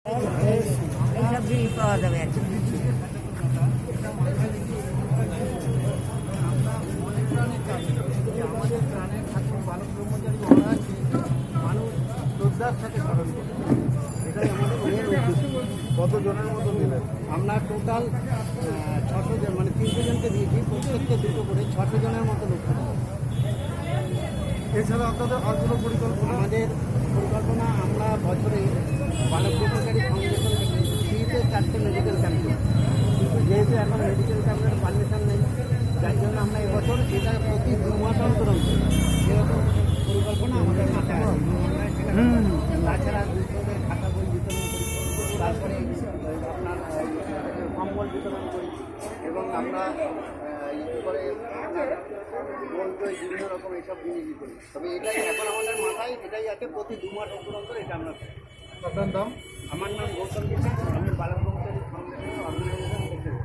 এইসব জিনিস পাওয়া যাবে আর কি। আমাদের প্রাণের ঠাকুর বালক ব্রহ্মচারী মহারাজকে মানুষ শ্রদ্ধার সাথে স্মরণ করে, এটাই আমাদের মেন উদ্দেশ্য। কতজনের মতো দিলেন? আমরা টোটাল 600 জন, মানে 300 জনকে দিয়েছি, প্রত্যেককে দুটো করে 600 জনের মতো লোক হবে। এছাড়া আপনাদের আর কোনো পরিকল্পনা? আমাদের পরিকল্পনা, আমরা বছরে বালক ব্রহ্মচারী ফাউন্ডেশন থেকে ফ্রিতে 4টে মেডিকেল ক্যাম্প করি, কিন্তু যেহেতু এখন মেডিকেল ক্যাম্পের পারমিশন নেই, যার জন্য আমরা এবছর এটা প্রতি 2 মাস অন্তর যেরকম পরিকল্পনা আমাদের মাথায় আছে। আমরা সেখানে তাছাড়া দুঃস্থদের খাতা বই বিতরণ করি, তারপরে আপনার কম্বল বিতরণ করি, এবং আমরা করে বলতে বিভিন্ন রকম এইসব জিনিসই করি। তবে এটাই এখন আমাদের মাথায় এটাই আছে, প্রতি 2 মাস অন্তর অন্তর এটা আমরা করি। আপনার নাম? আমার নাম গৌতম বিশ্বাস, আমি বালক ব্রহ্মচারী ফাউন্ডেশনের অর্গানাইজেশন সেক্রেটারি।